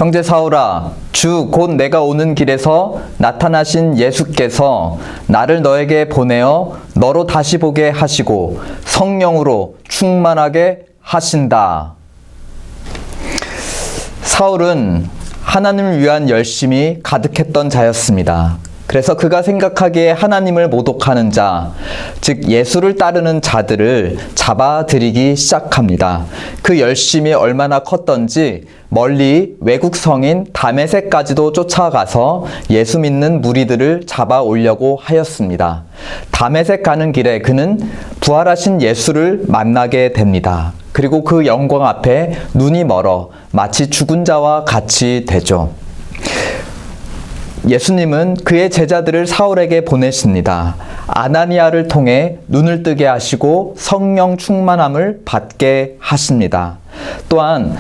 형제 사울아, 주 곧 내가 오는 길에서 나타나신 예수께서 나를 너에게 보내어 너로 다시 보게 하시고 성령으로 충만하게 하신다. 사울은 하나님을 위한 열심이 가득했던 자였습니다. 그래서 그가 생각하기에 하나님을 모독하는 자, 즉 예수를 따르는 자들을 잡아들이기 시작합니다. 그 열심이 얼마나 컸던지 멀리 외국 성인 다메섹까지도 쫓아가서 예수 믿는 무리들을 잡아오려고 하였습니다. 다메섹 가는 길에 그는 부활하신 예수를 만나게 됩니다. 그리고 그 영광 앞에 눈이 멀어 마치 죽은 자와 같이 되죠. 예수님은 그의 제자들을 사울에게 보내십니다. 아나니아를 통해 눈을 뜨게 하시고 성령 충만함을 받게 하십니다. 또한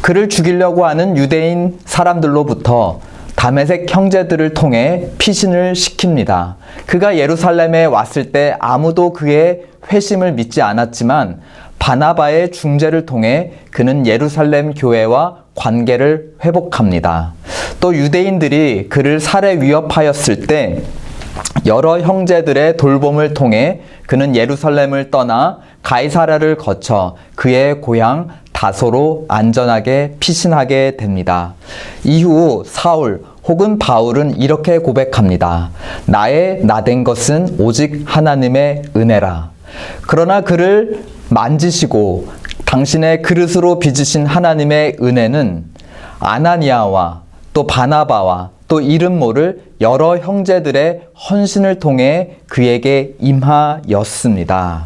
그를 죽이려고 하는 유대인 사람들로부터 다메섹 형제들을 통해 피신을 시킵니다. 그가 예루살렘에 왔을 때 아무도 그의 회심을 믿지 않았지만 바나바의 중재를 통해 그는 예루살렘 교회와 관계를 회복합니다. 또 유대인들이 그를 살해 위협하였을 때 여러 형제들의 돌봄을 통해 그는 예루살렘을 떠나 가이사랴를 거쳐 그의 고향 다소로 안전하게 피신하게 됩니다. 이후 사울 혹은 바울은 이렇게 고백합니다. 나의 나된 것은 오직 하나님의 은혜라. 그러나 그를 만지시고 당신의 그릇으로 빚으신 하나님의 은혜는 아나니아와 또 바나바와 또 이름 모를 여러 형제들의 헌신을 통해 그에게 임하였습니다.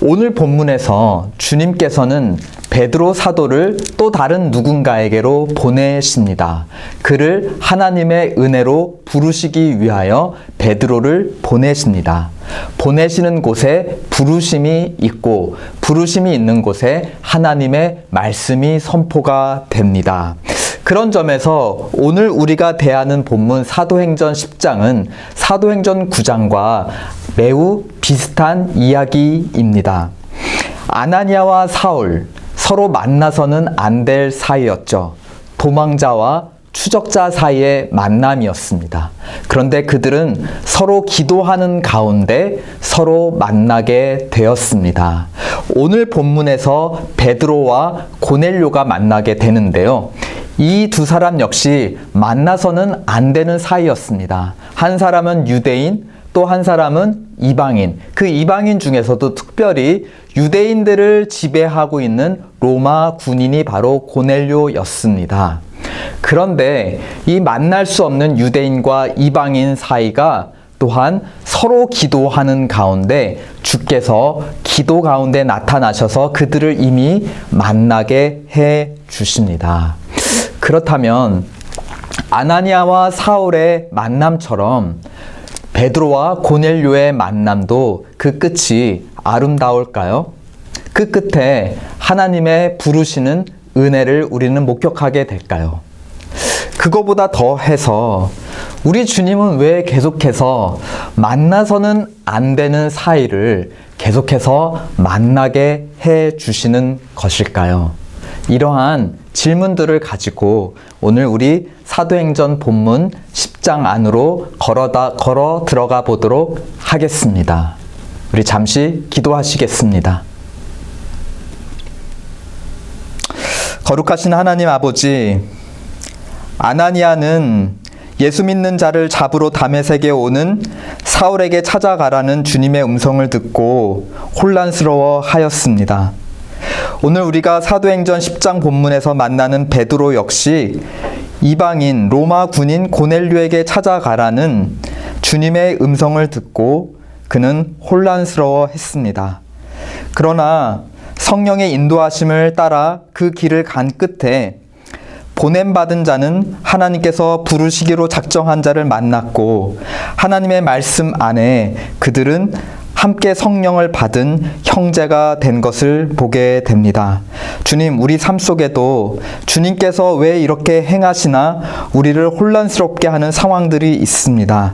오늘 본문에서 주님께서는 베드로 사도를 또 다른 누군가에게로 보내십니다. 그를 하나님의 은혜로 부르시기 위하여 베드로를 보내십니다. 보내시는 곳에 부르심이 있고 부르심이 있는 곳에 하나님의 말씀이 선포가 됩니다. 그런 점에서 오늘 우리가 대하는 본문 사도행전 10장은 사도행전 9장과 매우 비슷한 이야기입니다. 아나니아와 사울, 서로 만나서는 안 될 사이였죠. 도망자와 추적자 사이의 만남이었습니다. 그런데 그들은 서로 기도하는 가운데 서로 만나게 되었습니다. 오늘 본문에서 베드로와 고넬료가 만나게 되는데요. 이 두 사람 역시 만나서는 안 되는 사이였습니다. 한 사람은 유대인, 또 한 사람은 이방인. 그 이방인 중에서도 특별히 유대인들을 지배하고 있는 로마 군인이 바로 고넬료였습니다. 그런데 이 만날 수 없는 유대인과 이방인 사이가 또한 서로 기도하는 가운데 주께서 기도 가운데 나타나셔서 그들을 이미 만나게 해 주십니다. 그렇다면 아나니아와 사울의 만남처럼 베드로와 고넬료의 만남도 그 끝이 아름다울까요? 그 끝에 하나님의 부르시는 은혜를 우리는 목격하게 될까요? 그거보다 더해서 우리 주님은 왜 계속해서 만나서는 안 되는 사이를 계속해서 만나게 해 주시는 것일까요? 이러한 질문들을 가지고 오늘 우리 사도행전 본문 10장 안으로 걸어 들어가 보도록 하겠습니다. 우리 잠시 기도하시겠습니다. 거룩하신 하나님 아버지, 아나니아는 예수 믿는 자를 잡으러 다메섹에 오는 사울에게 찾아가라는 주님의 음성을 듣고 혼란스러워 하였습니다. 오늘 우리가 사도행전 10장 본문에서 만나는 베드로 역시 이방인 로마 군인 고넬료에게 찾아가라는 주님의 음성을 듣고 그는 혼란스러워 했습니다. 그러나 성령의 인도하심을 따라 그 길을 간 끝에 보냄받은 자는 하나님께서 부르시기로 작정한 자를 만났고 하나님의 말씀 안에 그들은 함께 성령을 받은 형제가 된 것을 보게 됩니다. 주님, 우리 삶 속에도 주님께서 왜 이렇게 행하시나 우리를 혼란스럽게 하는 상황들이 있습니다.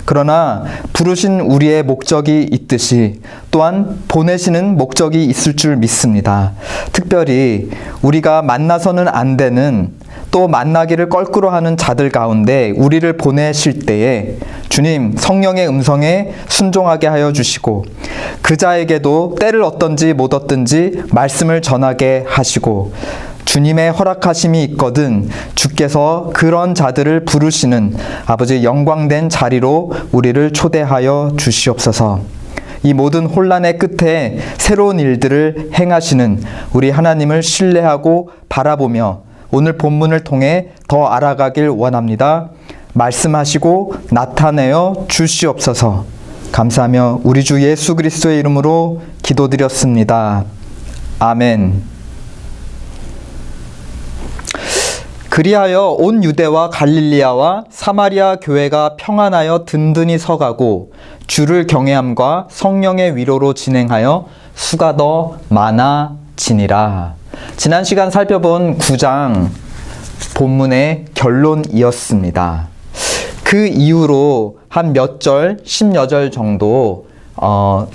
그러나 부르신 우리의 목적이 있듯이 또한 보내시는 목적이 있을 줄 믿습니다. 특별히 우리가 만나서는 안 되는, 또 만나기를 껄끄러워하는 자들 가운데 우리를 보내실 때에 주님 성령의 음성에 순종하게 하여 주시고, 그 자에게도 때를 얻든지 못 얻든지 말씀을 전하게 하시고, 주님의 허락하심이 있거든 주께서 그런 자들을 부르시는 아버지 영광된 자리로 우리를 초대하여 주시옵소서. 이 모든 혼란의 끝에 새로운 일들을 행하시는 우리 하나님을 신뢰하고 바라보며 오늘 본문을 통해 더 알아가길 원합니다. 말씀하시고 나타내어 주시옵소서. 감사하며 우리 주 예수 그리스도의 이름으로 기도드렸습니다. 아멘. 그리하여 온 유대와 갈릴리아와 사마리아 교회가 평안하여 든든히 서가고 주를 경외함과 성령의 위로로 진행하여 수가 더 많아지니라. 지난 시간 살펴본 9장 본문의 결론이었습니다. 그 이후로 한 몇 절, 10여 절 정도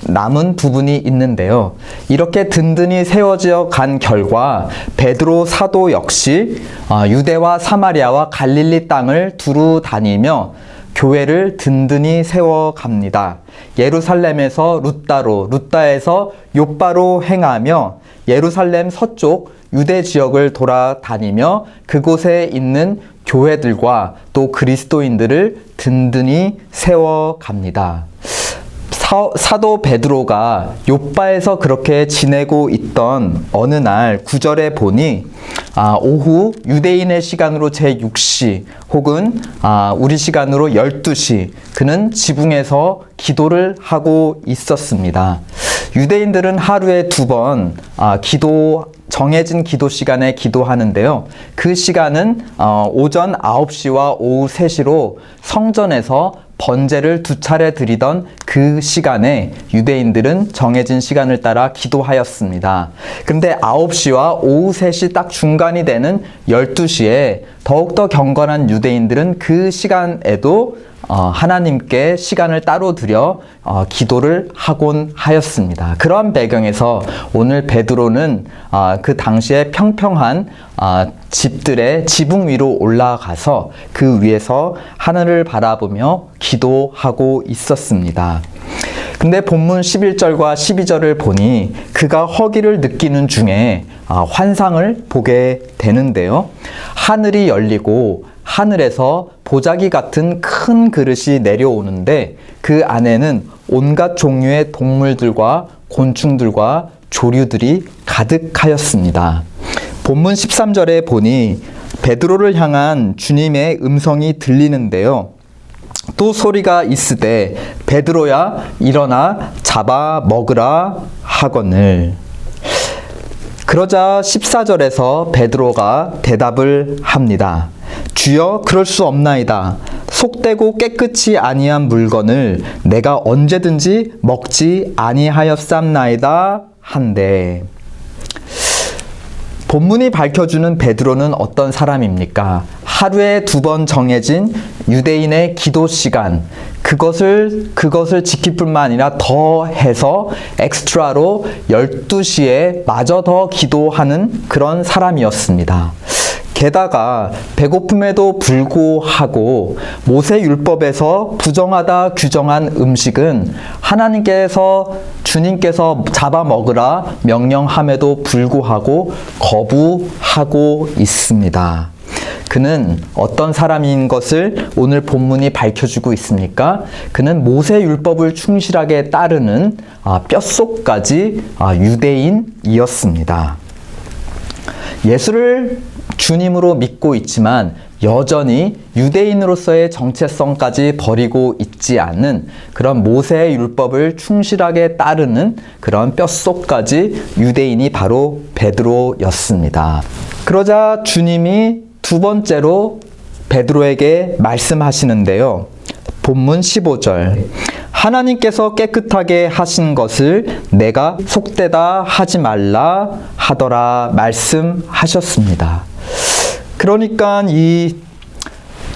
남은 부분이 있는데요. 이렇게 든든히 세워져 간 결과 베드로 사도 역시 유대와 사마리아와 갈릴리 땅을 두루 다니며 교회를 든든히 세워갑니다. 예루살렘에서 루따로, 루따에서 욥바로 행하며 예루살렘 서쪽 유대 지역을 돌아다니며 그곳에 있는 교회들과 또 그리스도인들을 든든히 세워갑니다. 사도 베드로가 욥바에서 그렇게 지내고 있던 어느 날 9절에 보니 오후 유대인의 시간으로 제6시 혹은 우리 시간으로 12시 그는 지붕에서 기도를 하고 있었습니다. 유대인들은 하루에 2번 정해진 기도 시간에 기도하는데요. 그 시간은 오전 9시와 오후 3시로 성전에서 번제를 2차례 드리던 그 시간에 유대인들은 정해진 시간을 따라 기도하였습니다. 그런데 9시와 오후 3시 딱 중간이 되는 12시에 더욱더 경건한 유대인들은 그 시간에도 하나님께 시간을 따로 들여 기도를 하곤 하였습니다. 그러한 배경에서 오늘 베드로는 그 당시에 평평한 집들의 지붕 위로 올라가서 그 위에서 하늘을 바라보며 기도하고 있었습니다. 근데 본문 11절과 12절을 보니 그가 허기를 느끼는 중에 환상을 보게 되는데요. 하늘이 열리고 하늘에서 보자기 같은 큰 그릇이 내려오는데 그 안에는 온갖 종류의 동물들과 곤충들과 조류들이 가득하였습니다. 본문 13절에 보니 베드로를 향한 주님의 음성이 들리는데요. 또 소리가 있으되 베드로야 일어나 잡아 먹으라 하거늘. 그러자 14절에서 베드로가 대답을 합니다. 주여 그럴 수 없나이다. 속되고 깨끗이 아니한 물건을 내가 언제든지 먹지 아니하였삼나이다 한데. 본문이 밝혀주는 베드로는 어떤 사람입니까? 하루에 2번 정해진 유대인의 기도 시간, 그것을 지킬 뿐만 아니라 더해서 엑스트라로 12시에 마저 더 기도하는 그런 사람이었습니다. 게다가 배고픔에도 불구하고 모세율법에서 부정하다 규정한 음식은 주님께서 잡아먹으라 명령함에도 불구하고 거부하고 있습니다. 그는 어떤 사람인 것을 오늘 본문이 밝혀주고 있습니까? 그는 모세율법을 충실하게 따르는 뼛속까지 유대인이었습니다. 예수를 주님으로 믿고 있지만 여전히 유대인으로서의 정체성까지 버리고 있지 않은 그런 모세의 율법을 충실하게 따르는 그런 뼛속까지 유대인이 바로 베드로였습니다. 그러자 주님이 2번째로 베드로에게 말씀하시는데요. 본문 15절. 하나님께서 깨끗하게 하신 것을 내가 속되다 하지 말라 하더라 말씀하셨습니다. 그러니까 이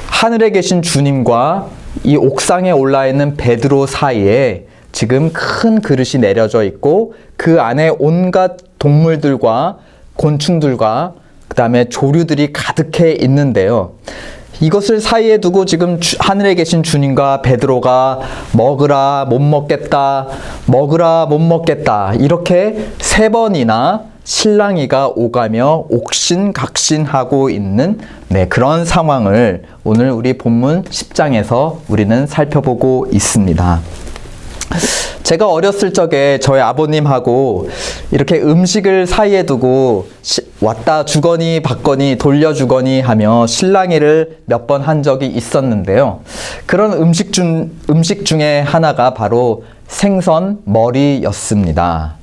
하늘에 계신 주님과 이 옥상에 올라 있는 베드로 사이에 지금 큰 그릇이 내려져 있고 그 안에 온갖 동물들과 곤충들과 그 다음에 조류들이 가득해 있는데요. 이것을 사이에 두고 지금 하늘에 계신 주님과 베드로가 먹으라 못 먹겠다, 먹으라 못 먹겠다 이렇게 3번이나 실랑이가 오가며 옥신각신하고 있는 그런 상황을 오늘 우리 본문 10장에서 우리는 살펴보고 있습니다. 제가 어렸을 적에 저희 아버님하고 이렇게 음식을 사이에 두고 왔다 주거니 받거니 돌려주거니 하며 실랑이를 몇 번 한 적이 있었는데요. 그런 음식 중에 하나가 바로 생선 머리였습니다.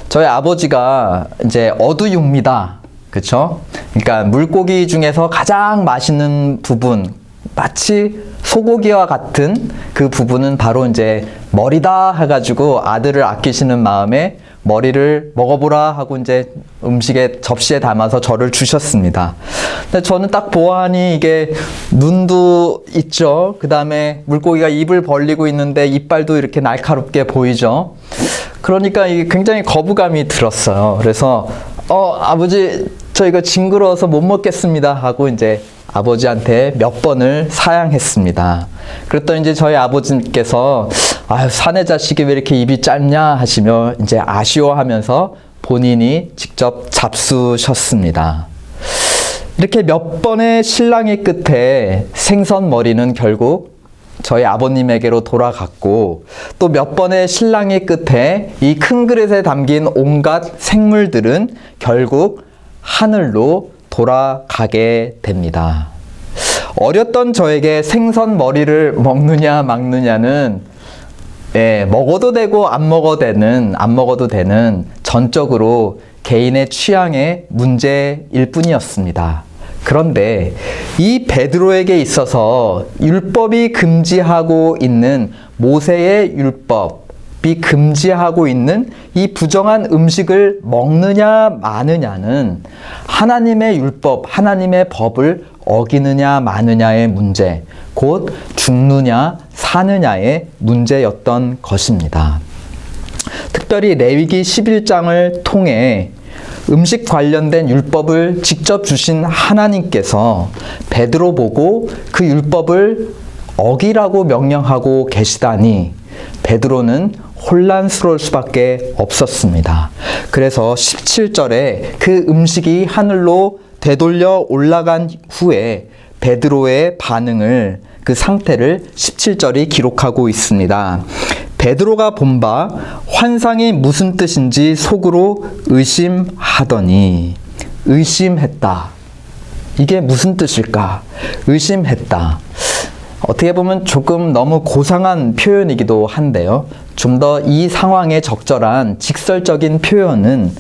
저희 아버지가 이제 어두육미다. 그쵸? 그러니까 물고기 중에서 가장 맛있는 부분, 마치 소고기와 같은 그 부분은 바로 이제 머리다 해가지고 아들을 아끼시는 마음에 머리를 먹어보라 하고 이제 음식에 접시에 담아서 저를 주셨습니다. 근데 저는 딱 보아하니 이게 눈도 있죠. 그 다음에 물고기가 입을 벌리고 있는데 이빨도 이렇게 날카롭게 보이죠. 그러니까 이게 굉장히 거부감이 들었어요. 그래서 아버지 저 이거 징그러워서 못 먹겠습니다 하고 이제 아버지한테 몇 번을 사양했습니다. 그랬더니 이제 저희 아버지께서 아유 사내 자식이 왜 이렇게 입이 짧냐 하시며 이제 아쉬워하면서 본인이 직접 잡수셨습니다. 이렇게 몇 번의 실랑이 끝에 생선 머리는 결국 저희 아버님에게로 돌아갔고 또 몇 번의 실랑이 끝에 이 큰 그릇에 담긴 온갖 생물들은 결국 하늘로 돌아가게 됩니다. 어렸던 저에게 생선 머리를 먹느냐 막느냐는 먹어도 되고 안 먹어도 되는 전적으로 개인의 취향의 문제일 뿐이었습니다. 그런데 이 베드로에게 있어서 율법이 금지하고 있는 모세의 율법이 금지하고 있는 이 부정한 음식을 먹느냐 마느냐는 하나님의 율법, 하나님의 법을 어기느냐 마느냐의 문제, 곧 죽느냐 사느냐의 문제였던 것입니다. 특별히 레위기 11장을 통해 음식 관련된 율법을 직접 주신 하나님께서 베드로 보고 그 율법을 어기라고 명령하고 계시다니 베드로는 혼란스러울 수밖에 없었습니다. 그래서 17절에 그 음식이 하늘로 되돌려 올라간 후에 베드로의 반응을 그 상태를 17절이 기록하고 있습니다. 베드로가 본 바 환상이 무슨 뜻인지 속으로 의심하더니 의심했다. 이게 무슨 뜻일까? 의심했다. 어떻게 보면 조금 너무 고상한 표현이기도 한데요. 좀 더 이 상황에 적절한 직설적인 표현은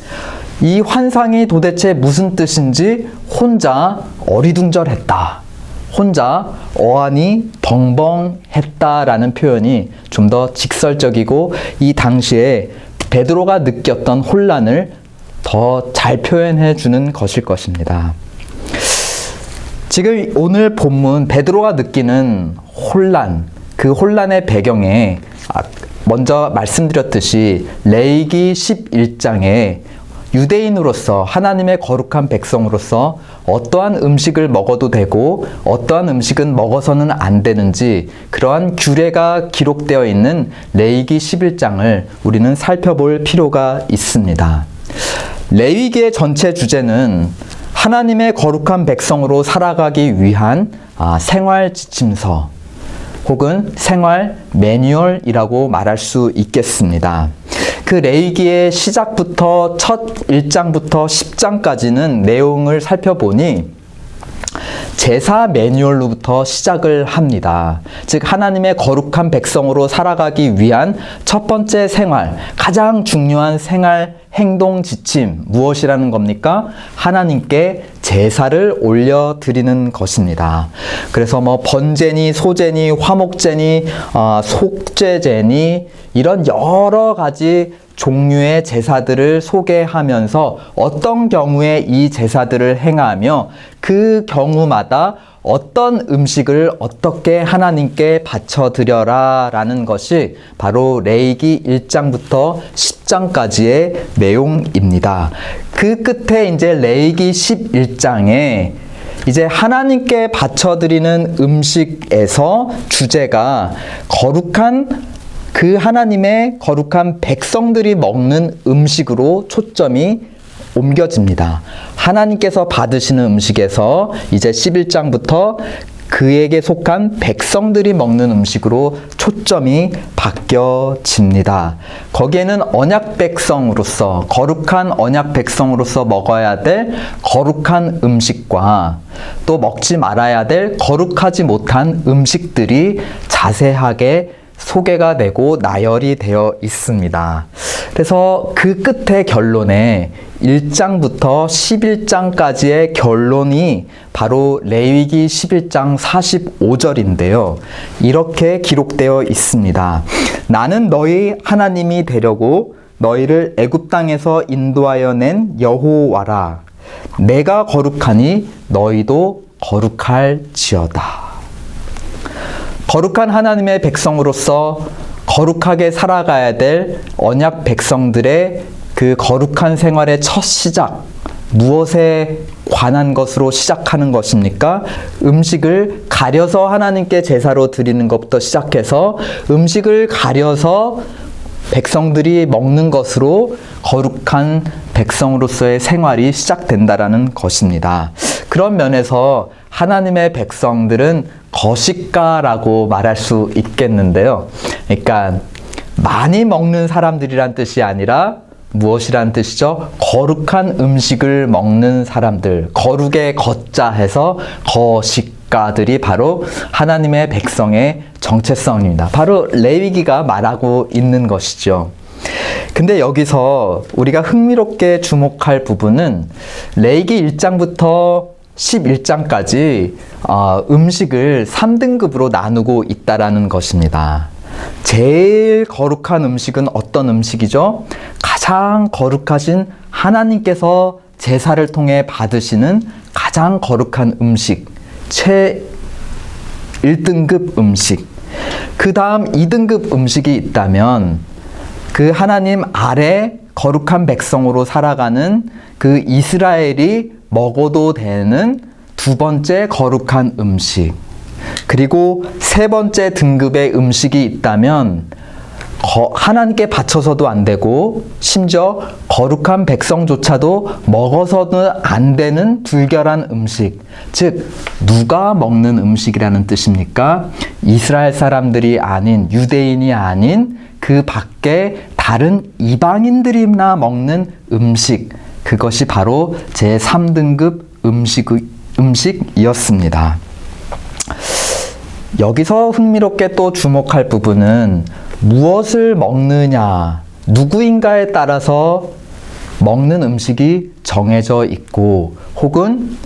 이 환상이 도대체 무슨 뜻인지 혼자 어리둥절했다. 혼자 어안이 벙벙했다라는 표현이 좀 더 직설적이고 이 당시에 베드로가 느꼈던 혼란을 더 잘 표현해 주는 것일 것입니다. 지금 오늘 본문 베드로가 느끼는 혼란, 그 혼란의 배경에 먼저 말씀드렸듯이 레위기 11장에 유대인으로서 하나님의 거룩한 백성으로서 어떠한 음식을 먹어도 되고 어떠한 음식은 먹어서는 안 되는지 그러한 규례가 기록되어 있는 레위기 11장을 우리는 살펴볼 필요가 있습니다. 레위기의 전체 주제는 하나님의 거룩한 백성으로 살아가기 위한 생활 지침서 혹은 생활 매뉴얼이라고 말할 수 있겠습니다. 그 레위기의 시작부터 첫 1장부터 10장까지는 내용을 살펴보니 제사 매뉴얼로부터 시작을 합니다. 즉 하나님의 거룩한 백성으로 살아가기 위한 첫 번째 생활, 가장 중요한 생활 행동 지침 무엇이라는 겁니까? 하나님께 제사를 올려드리는 것입니다. 그래서 번제니 소제니 화목제니 속죄제니 이런 여러 가지 종류의 제사들을 소개하면서 어떤 경우에 이 제사들을 행하며 그 경우마다 어떤 음식을 어떻게 하나님께 바쳐드려라 라는 것이 바로 레위기 1장부터 10장까지의 내용입니다. 그 끝에 이제 레위기 11장에 이제 하나님께 바쳐드리는 음식에서 주제가 그 하나님의 거룩한 백성들이 먹는 음식으로 초점이 옮겨집니다. 하나님께서 받으시는 음식에서 이제 11장부터 그에게 속한 백성들이 먹는 음식으로 초점이 바뀌어집니다. 거기에는 언약 백성으로서, 거룩한 언약 백성으로서 먹어야 될 거룩한 음식과 또 먹지 말아야 될 거룩하지 못한 음식들이 자세하게 소개가 되고 나열이 되어 있습니다. 그래서 그 끝의 결론에 1장부터 11장까지의 결론이 바로 레위기 11장 45절인데요. 이렇게 기록되어 있습니다. 나는 너희 하나님이 되려고 너희를 애굽 땅에서 인도하여 낸 여호와라. 내가 거룩하니 너희도 거룩할지어다. 거룩한 하나님의 백성으로서 거룩하게 살아가야 될 언약 백성들의 그 거룩한 생활의 첫 시작, 무엇에 관한 것으로 시작하는 것입니까? 음식을 가려서 하나님께 제사로 드리는 것부터 시작해서 음식을 가려서 백성들이 먹는 것으로 거룩한 백성으로서의 생활이 시작된다라는 것입니다. 그런 면에서 하나님의 백성들은 거식가라고 말할 수 있겠는데요. 그러니까 많이 먹는 사람들이란 뜻이 아니라 무엇이란 뜻이죠? 거룩한 음식을 먹는 사람들, 거룩의 거자 해서 거식가들이 바로 하나님의 백성의 정체성입니다. 바로 레위기가 말하고 있는 것이죠. 근데 여기서 우리가 흥미롭게 주목할 부분은 레위기 1장부터 11장까지 음식을 3등급으로 나누고 있다라는 것입니다. 제일 거룩한 음식은 어떤 음식이죠? 가장 거룩하신 하나님께서 제사를 통해 받으시는 가장 거룩한 음식, 1등급 음식. 그 다음 2등급 음식이 있다면 그 하나님 아래 거룩한 백성으로 살아가는 그 이스라엘이 먹어도 되는 두 번째 거룩한 음식, 그리고 세 번째 등급의 음식이 있다면 하나님께 바쳐서도 안 되고 심지어 거룩한 백성조차도 먹어서는 안 되는 불결한 음식, 즉 누가 먹는 음식이라는 뜻입니까? 이스라엘 사람들이 아닌, 유대인이 아닌 그 밖에 다른 이방인들이나 먹는 음식, 그것이 바로 제3등급 음식이었습니다. 여기서 흥미롭게 또 주목할 부분은 무엇을 먹느냐, 누구인가에 따라서 먹는 음식이 정해져 있고, 혹은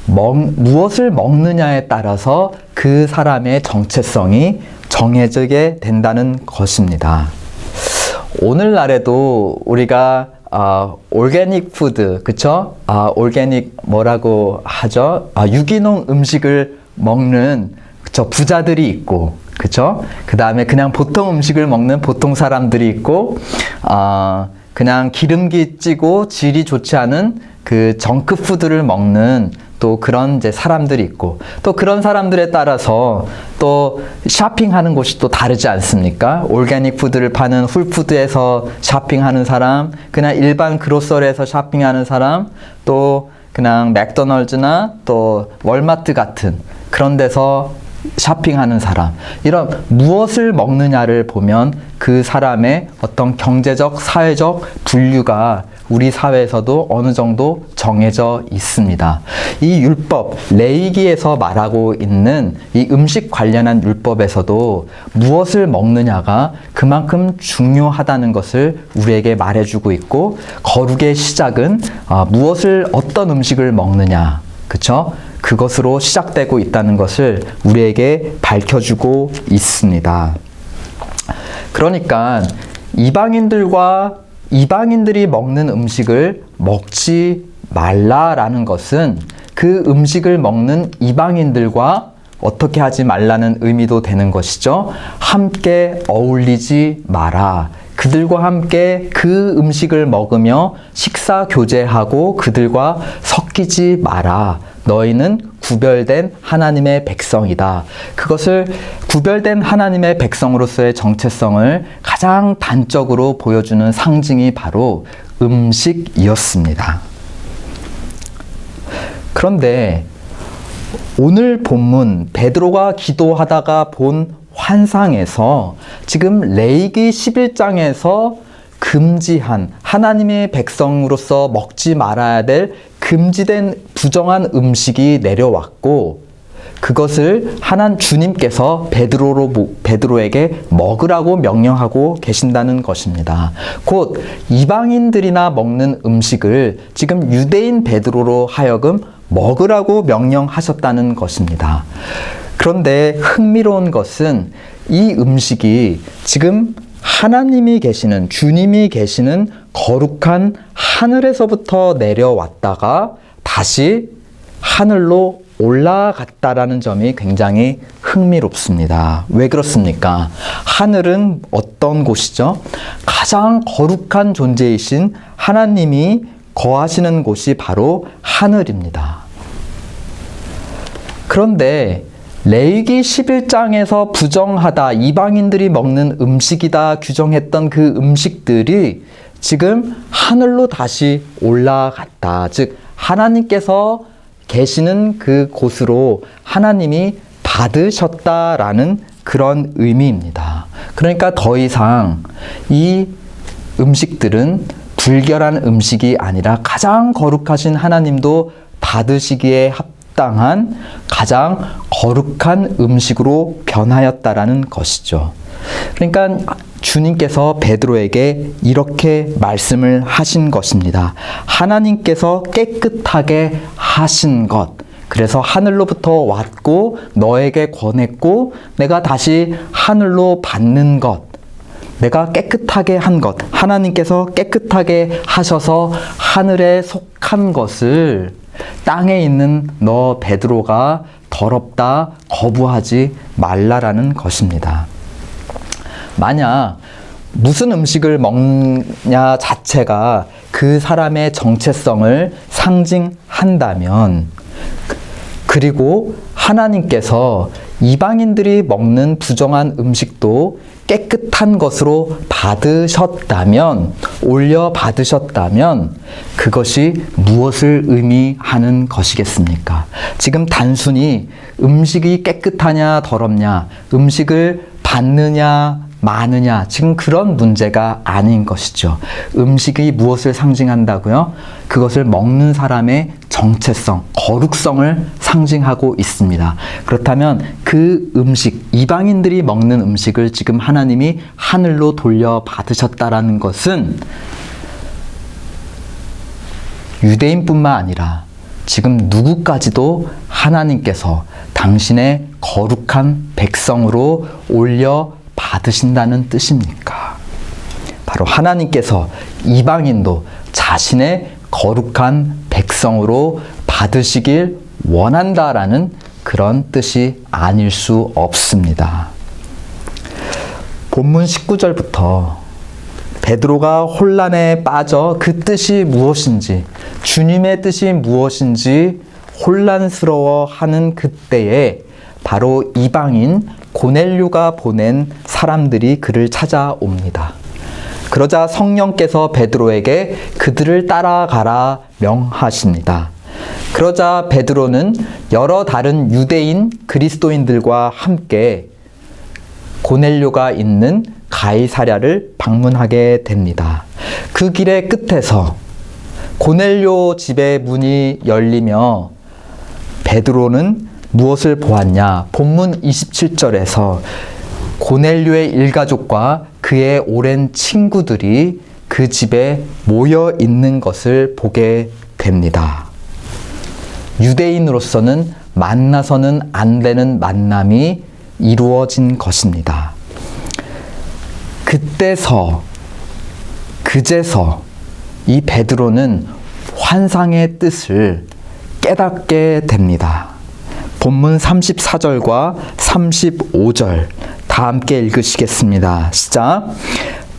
무엇을 먹느냐에 따라서 그 사람의 정체성이 정해지게 된다는 것입니다. 오늘날에도 우리가 올게닉 푸드, 그쵸? 올게닉 뭐라고 하죠? 유기농 음식을 먹는, 그쵸? 부자들이 있고, 그쵸? 그 다음에 그냥 보통 음식을 먹는 보통 사람들이 있고, 그냥 기름기 찌고 질이 좋지 않은 그 정크푸드를 먹는 또 그런 이제 사람들이 있고, 또 그런 사람들에 따라서 또 쇼핑하는 곳이 또 다르지 않습니까? 올게닉 푸드를 파는 훌푸드에서 쇼핑하는 사람, 그냥 일반 그로서리에서 쇼핑하는 사람, 또 그냥 맥도널드나 또 월마트 같은 그런 데서 쇼핑하는 사람, 이런 무엇을 먹느냐를 보면 그 사람의 어떤 경제적, 사회적 분류가 우리 사회에서도 어느 정도 정해져 있습니다. 이 율법, 레위기에서 말하고 있는 이 음식 관련한 율법에서도 무엇을 먹느냐가 그만큼 중요하다는 것을 우리에게 말해주고 있고, 거룩의 시작은 어떤 음식을 먹느냐, 그쵸? 그것으로 시작되고 있다는 것을 우리에게 밝혀주고 있습니다. 그러니까 이방인들이 먹는 음식을 먹지 말라라는 것은 그 음식을 먹는 이방인들과 어떻게 하지 말라는 의미도 되는 것이죠. 함께 어울리지 마라. 그들과 함께 그 음식을 먹으며 식사 교제하고 그들과 섞이지 마라. 너희는 구별된 하나님의 백성이다. 그것을 구별된 하나님의 백성으로서의 정체성을 가장 단적으로 보여주는 상징이 바로 음식이었습니다. 그런데 오늘 본문 베드로가 기도하다가 본 환상에서 지금 레위기 11장에서 금지한 하나님의 백성으로서 먹지 말아야 될 금지된 부정한 음식이 내려왔고 그것을 주님께서 베드로에게 먹으라고 명령하고 계신다는 것입니다. 곧 이방인들이나 먹는 음식을 지금 유대인 베드로로 하여금 먹으라고 명령하셨다는 것입니다. 그런데 흥미로운 것은 이 음식이 지금 하나님이 계시는, 주님이 계시는 거룩한 하늘에서부터 내려왔다가 다시 하늘로 올라갔다라는 점이 굉장히 흥미롭습니다. 왜 그렇습니까? 하늘은 어떤 곳이죠? 가장 거룩한 존재이신 하나님이 거하시는 곳이 바로 하늘입니다. 그런데 레위기 11장에서 부정하다, 이방인들이 먹는 음식이다 규정했던 그 음식들이 지금 하늘로 다시 올라갔다. 즉 하나님께서 계시는 그 곳으로 하나님이 받으셨다라는 그런 의미입니다. 그러니까 더 이상 이 음식들은 불결한 음식이 아니라 가장 거룩하신 하나님도 받으시기에 합당한 가장 거룩한 음식으로 변하였다라는 것이죠. 그러니까 주님께서 베드로에게 이렇게 말씀을 하신 것입니다. 하나님께서 깨끗하게 하신 것, 그래서 하늘로부터 왔고 너에게 권했고 내가 다시 하늘로 받는 것, 내가 깨끗하게 한 것, 하나님께서 깨끗하게 하셔서 하늘에 속한 것을 땅에 있는 너 베드로가 더럽다 거부하지 말라라는 것입니다. 만약 무슨 음식을 먹냐 자체가 그 사람의 정체성을 상징한다면, 그리고 하나님께서 이방인들이 먹는 부정한 음식도 깨끗한 것으로 받으셨다면, 올려 받으셨다면 그것이 무엇을 의미하는 것이겠습니까? 지금 단순히 음식이 깨끗하냐 더럽냐, 음식을 받느냐 마느냐, 지금 그런 문제가 아닌 것이죠. 음식이 무엇을 상징한다고요? 그것을 먹는 사람의 정체성, 거룩성을 상징하고 있습니다. 그렇다면 그 음식, 이방인들이 먹는 음식을 지금 하나님이 하늘로 돌려받으셨다라는 것은 유대인뿐만 아니라 지금 누구까지도 하나님께서 당신의 거룩한 백성으로 올려 받으신다는 뜻입니까? 바로 하나님께서 이방인도 자신의 거룩한 백성으로 받으시길 원한다라는 그런 뜻이 아닐 수 없습니다. 본문 19절부터 베드로가 혼란에 빠져 그 뜻이 무엇인지, 주님의 뜻이 무엇인지 혼란스러워하는 그때에 바로 이방인 고넬료가 보낸 사람들이 그를 찾아옵니다. 그러자 성령께서 베드로에게 그들을 따라가라 명하십니다. 그러자 베드로는 여러 다른 유대인 그리스도인들과 함께 고넬료가 있는 가이사랴를 방문하게 됩니다. 그 길의 끝에서 고넬료 집의 문이 열리며 베드로는 무엇을 보았냐? 본문 27절에서 고넬료의 일가족과 그의 오랜 친구들이 그 집에 모여 있는 것을 보게 됩니다. 유대인으로서는 만나서는 안 되는 만남이 이루어진 것입니다. 그때서 그제서 이 베드로는 환상의 뜻을 깨닫게 됩니다. 본문 34절과 35절 다 함께 읽으시겠습니다. 시작.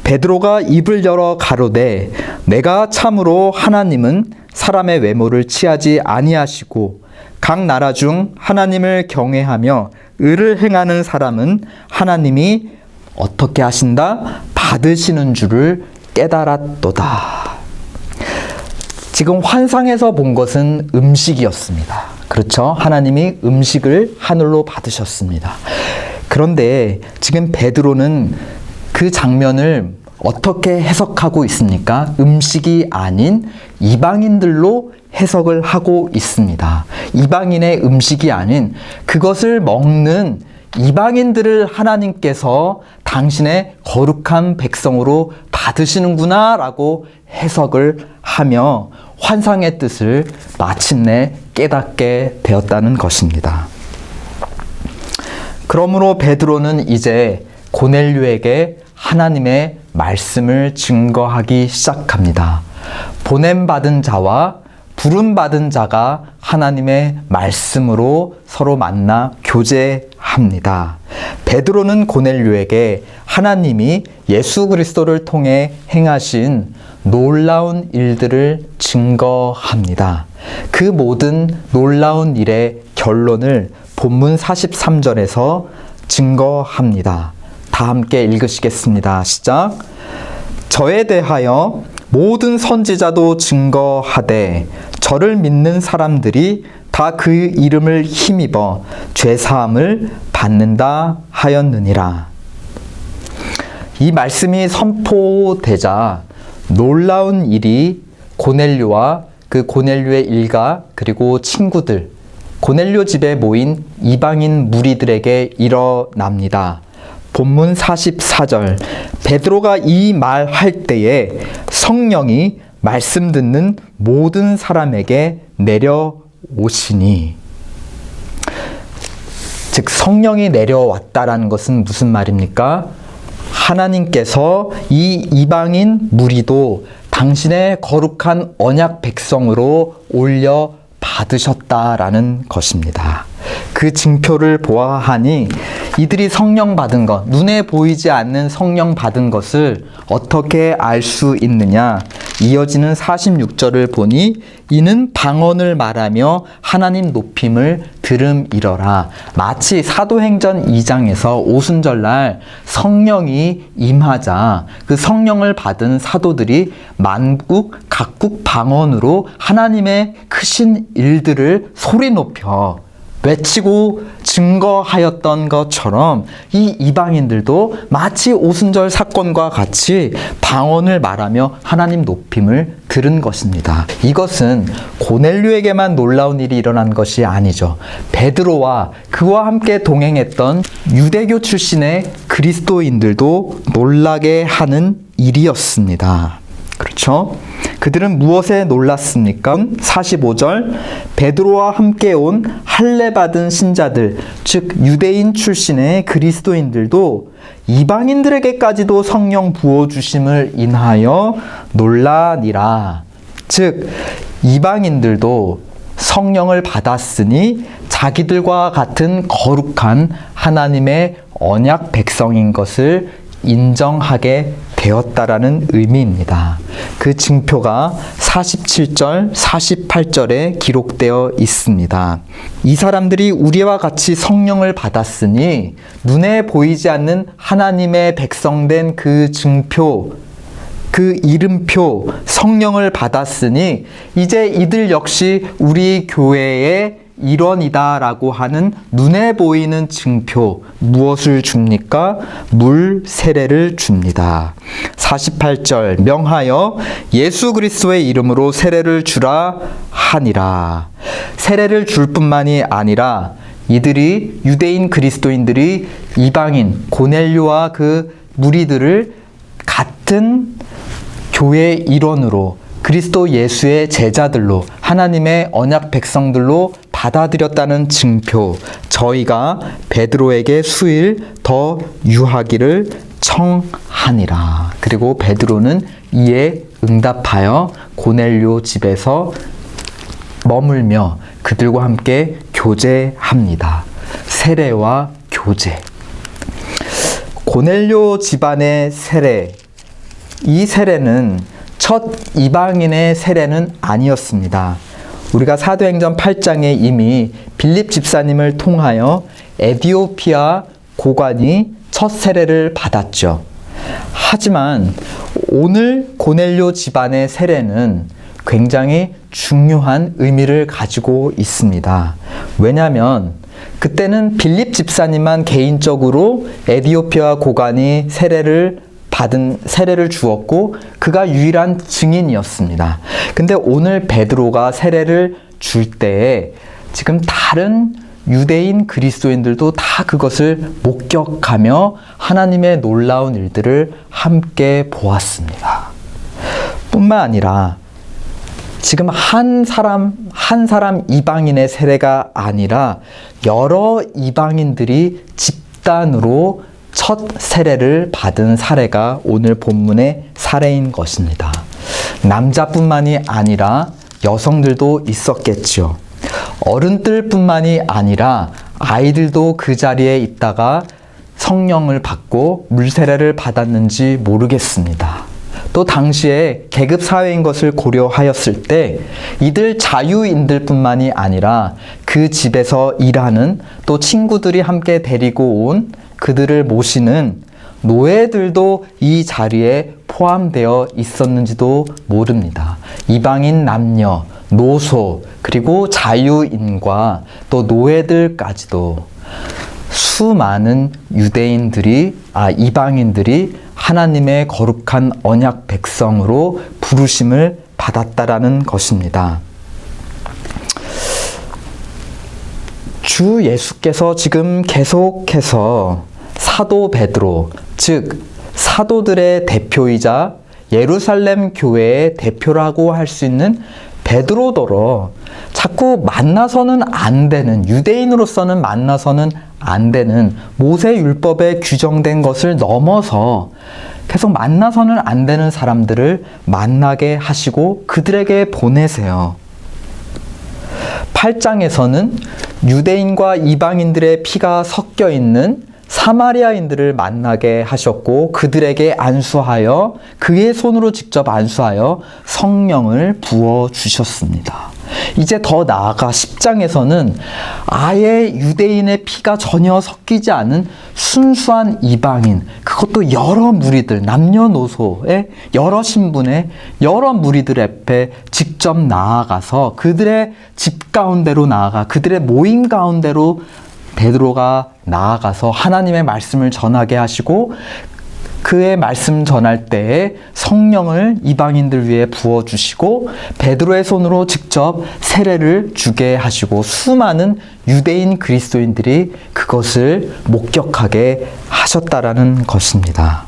베드로가 입을 열어 가로되 내가 참으로 하나님은 사람의 외모를 취하지 아니하시고 각 나라 중 하나님을 경외하며 의를 행하는 사람은 하나님이 어떻게 하신다? 받으시는 줄을 깨달았도다. 지금 환상에서 본 것은 음식이었습니다. 그렇죠? 하나님이 음식을 하늘로 받으셨습니다. 그런데 지금 베드로는 그 장면을 어떻게 해석하고 있습니까? 음식이 아닌 이방인들로 해석을 하고 있습니다. 이방인의 음식이 아닌 그것을 먹는 이방인들을 하나님께서 당신의 거룩한 백성으로 받으시는구나 라고 해석을 하며 환상의 뜻을 마침내 깨닫게 되었다는 것입니다. 그러므로 베드로는 이제 고넬료에게 하나님의 말씀을 증거하기 시작합니다. 보냄받은 자와 부름받은 자가 하나님의 말씀으로 서로 만나 교제합니다. 베드로는 고넬료에게 하나님이 예수 그리스도를 통해 행하신 놀라운 일들을 증거합니다. 그 모든 놀라운 일의 결론을 본문 43절에서 증거합니다. 다 함께 읽으시겠습니다. 시작. 저에 대하여 모든 선지자도 증거하되 저를 믿는 사람들이 다 그 이름을 힘입어 죄사함을 받는다 하였느니라. 이 말씀이 선포되자 놀라운 일이 고넬료와 그 고넬료의 일가 그리고 친구들, 고넬료 집에 모인 이방인 무리들에게 일어납니다. 본문 44절, 베드로가 이 말 할 때에 성령이 말씀 듣는 모든 사람에게 내려오시니, 즉 성령이 내려왔다라는 것은 무슨 말입니까? 하나님께서 이 이방인 무리도 당신의 거룩한 언약 백성으로 올려 받으셨다라는 것입니다. 그 징표를 보아하니 이들이 성령 받은 것, 눈에 보이지 않는 성령 받은 것을 어떻게 알 수 있느냐? 이어지는 46절을 보니 이는 방언을 말하며 하나님 높임을 들음이러라. 마치 사도행전 2장에서 오순절날 성령이 임하자 그 성령을 받은 사도들이 만국 각국 방언으로 하나님의 크신 일들을 소리 높여 외치고 증거하였던 것처럼 이 이방인들도 마치 오순절 사건과 같이 방언을 말하며 하나님 높임을 들은 것입니다. 이것은 고넬료에게만 놀라운 일이 일어난 것이 아니죠. 베드로와 그와 함께 동행했던 유대교 출신의 그리스도인들도 놀라게 하는 일이었습니다. 그렇죠? 그들은 무엇에 놀랐습니까? 45절, 베드로와 함께 온 할례 받은 신자들, 즉 유대인 출신의 그리스도인들도 이방인들에게까지도 성령 부어주심을 인하여 놀라니라. 즉 이방인들도 성령을 받았으니 자기들과 같은 거룩한 하나님의 언약 백성인 것을 인정하게 되었다라는 의미입니다. 그 징표가 47절, 48절에 기록되어 있습니다. 이 사람들이 우리와 같이 성령을 받았으니 눈에 보이지 않는 하나님의 백성된 그 징표, 그 이름표 성령을 받았으니 이제 이들 역시 우리 교회의 일원이다라고 하는 눈에 보이는 징표, 무엇을 줍니까? 물 세례를 줍니다. 48절, 명하여 예수 그리스도의 이름으로 세례를 주라 하니라. 세례를 줄 뿐만이 아니라 이들이 유대인 그리스도인들이 이방인 고넬료와 그 무리들을 같은 교회 일원으로 그리스도 예수의 제자들로 하나님의 언약 백성들로 받아들였다는 징표, 저희가 베드로에게 수일 더 유하기를 청하니라. 그리고 베드로는 이에 응답하여 고넬료 집에서 머물며 그들과 함께 교제합니다. 세례와 교제. 고넬료 집안의 세례, 이 세례는 첫 이방인의 세례는 아니었습니다. 우리가 사도행전 8장에 이미 빌립 집사님을 통하여 에디오피아 고관이 첫 세례를 받았죠. 하지만 오늘 고넬료 집안의 세례는 굉장히 중요한 의미를 가지고 있습니다. 왜냐하면 그때는 빌립 집사님만 개인적으로 에디오피아 고관이 세례를 주었고 그가 유일한 증인이었습니다. 근데 오늘 베드로가 세례를 줄 때에 지금 다른 유대인 그리스도인들도 다 그것을 목격하며 하나님의 놀라운 일들을 함께 보았습니다. 뿐만 아니라 지금 한 사람 이방인의 세례가 아니라 여러 이방인들이 집단으로 첫 세례를 받은 사례가 오늘 본문의 사례인 것입니다. 남자뿐만이 아니라 여성들도 있었겠지요. 어른들뿐만이 아니라 아이들도 그 자리에 있다가 성령을 받고 물세례를 받았는지 모르겠습니다. 또 당시에 계급 사회인 것을 고려하였을 때 이들 자유인들뿐만이 아니라 그 집에서 일하는 또 친구들이 함께 데리고 온 그들을 모시는 노예들도 이 자리에 포함되어 있었는지도 모릅니다. 이방인 남녀, 노소, 그리고 자유인과 또 노예들까지도 수많은 이방인들이 하나님의 거룩한 언약 백성으로 부르심을 받았다라는 것입니다. 주 예수께서 지금 계속해서 사도 베드로, 즉 사도들의 대표이자 예루살렘 교회의 대표라고 할 수 있는 베드로더러 자꾸 만나서는 안 되는, 유대인으로서는 만나서는 안 되는 모세 율법에 규정된 것을 넘어서 계속 만나서는 안 되는 사람들을 만나게 하시고 그들에게 보내세요. 8장에서는 유대인과 이방인들의 피가 섞여 있는 사마리아인들을 만나게 하셨고 그들에게 안수하여 그의 손으로 직접 안수하여 성령을 부어 주셨습니다. 이제 더 나아가 10장에서는 아예 유대인의 피가 전혀 섞이지 않은 순수한 이방인, 그것도 여러 무리들, 남녀노소의 여러 신분의 여러 무리들 앞에 직접 나아가서 그들의 집 가운데로 나아가 그들의 모임 가운데로 베드로가 나아가서 하나님의 말씀을 전하게 하시고 그의 말씀 전할 때에 성령을 이방인들 위해 부어주시고 베드로의 손으로 직접 세례를 주게 하시고 수많은 유대인 그리스도인들이 그것을 목격하게 하셨다라는 것입니다.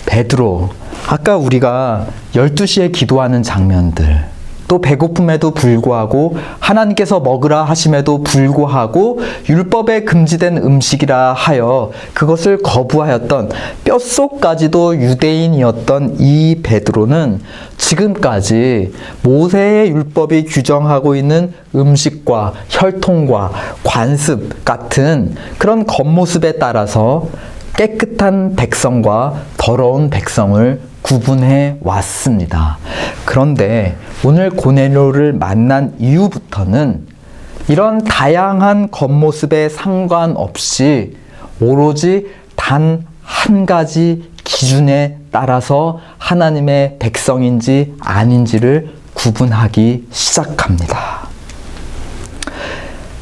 베드로, 아까 우리가 12시에 기도하는 장면들, 또 배고픔에도 불구하고 하나님께서 먹으라 하심에도 불구하고 율법에 금지된 음식이라 하여 그것을 거부하였던 뼛속까지도 유대인이었던 이 베드로는 지금까지 모세의 율법이 규정하고 있는 음식과 혈통과 관습 같은 그런 겉모습에 따라서 깨끗한 백성과 더러운 백성을 구분해 왔습니다. 그런데 오늘 고넬료를 만난 이후부터는 이런 다양한 겉모습에 상관없이 오로지 단 한 가지 기준에 따라서 하나님의 백성인지 아닌지를 구분하기 시작합니다.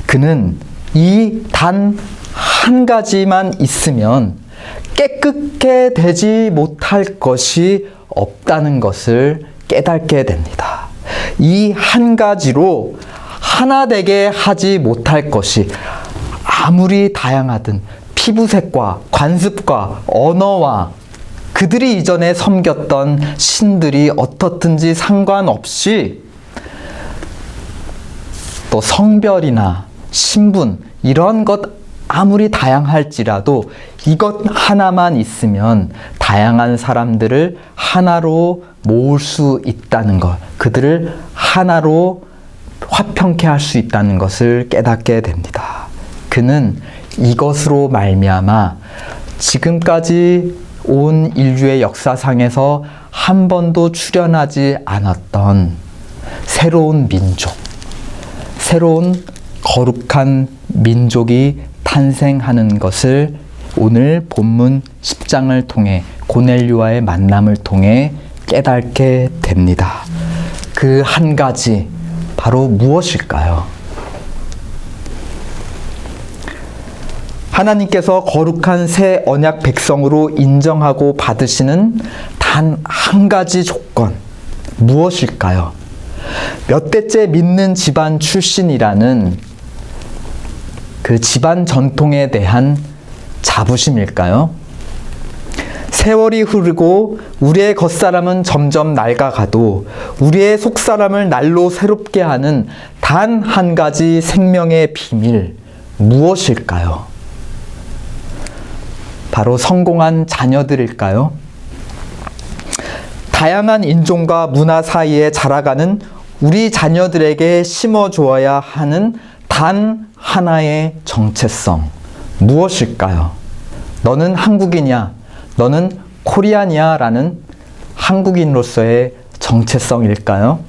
그는 이 단 한 가지만 있으면 깨끗게 되지 못할 것이 없다는 것을 깨닫게 됩니다. 이 한 가지로 하나 되게 하지 못할 것이 아무리 다양하든 피부색과 관습과 언어와 그들이 이전에 섬겼던 신들이 어떻든지 상관없이 또 성별이나 신분 이런 것 아무리 다양할지라도 이것 하나만 있으면 다양한 사람들을 하나로 모을 수 있다는 것, 그들을 하나로 화평케 할 수 있다는 것을 깨닫게 됩니다. 그는 이것으로 말미암아 지금까지 온 인류의 역사상에서 한 번도 출현하지 않았던 새로운 민족, 새로운 거룩한 민족이 탄생하는 것을 오늘 본문 10장을 통해 고넬료와의 만남을 통해 깨닫게 됩니다. 그 한 가지 바로 무엇일까요? 하나님께서 거룩한 새 언약 백성으로 인정하고 받으시는 단 한 가지 조건, 무엇일까요? 몇 대째 믿는 집안 출신이라는 그 집안 전통에 대한 자부심일까요? 세월이 흐르고 우리의 겉사람은 점점 낡아가도 우리의 속사람을 날로 새롭게 하는 단 한 가지 생명의 비밀, 무엇일까요? 바로 성공한 자녀들일까요? 다양한 인종과 문화 사이에 자라가는 우리 자녀들에게 심어주어야 하는 단 하나의 정체성, 무엇일까요? 너는 한국이냐? 너는 코리안이야? 라는 한국인으로서의 정체성일까요?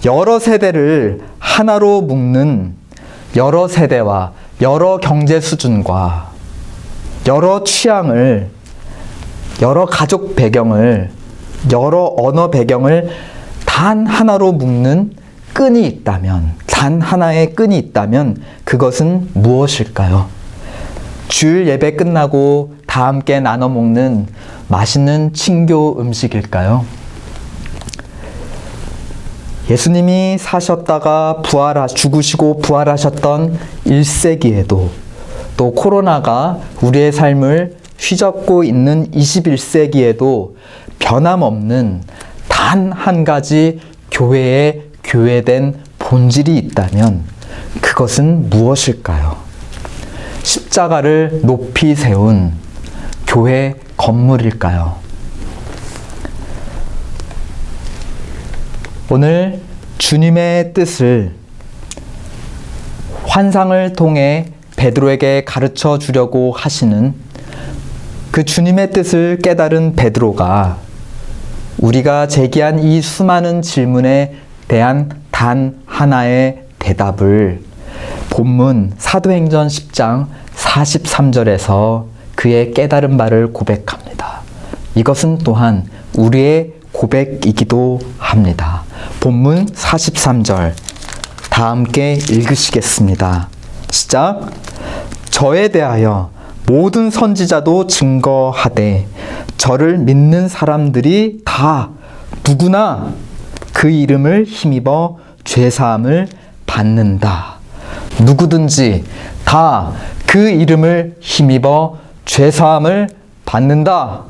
여러 세대를 하나로 묶는 여러 세대와 여러 경제 수준과 여러 취향을, 여러 가족 배경을, 여러 언어 배경을 단 하나로 묶는 끈이 있다면, 단 하나의 끈이 있다면 그것은 무엇일까요? 주일 예배 끝나고 다 함께 나눠 먹는 맛있는 친교 음식일까요? 예수님이 사셨다가 죽으시고 부활하셨던 1세기에도 또 코로나가 우리의 삶을 휘젓고 있는 21세기에도 변함없는 단 한 가지 교회의 교회된 본질이 있다면 그것은 무엇일까요? 십자가를 높이 세운 교회 건물일까요? 오늘 주님의 뜻을 환상을 통해 베드로에게 가르쳐 주려고 하시는 그 주님의 뜻을 깨달은 베드로가 우리가 제기한 이 수많은 질문에 대한 단 하나의 대답을 본문 사도행전 10장 43절에서 그의 깨달은 바를 고백합니다. 이것은 또한 우리의 고백이기도 합니다. 본문 43절 다 함께 읽으시겠습니다. 시작. 저에 대하여 모든 선지자도 증거하되 저를 믿는 사람들이 다 누구나 그 이름을 힘입어 죄사함을 받는다. 누구든지 다 그 이름을 힘입어 죄사함을 받는다.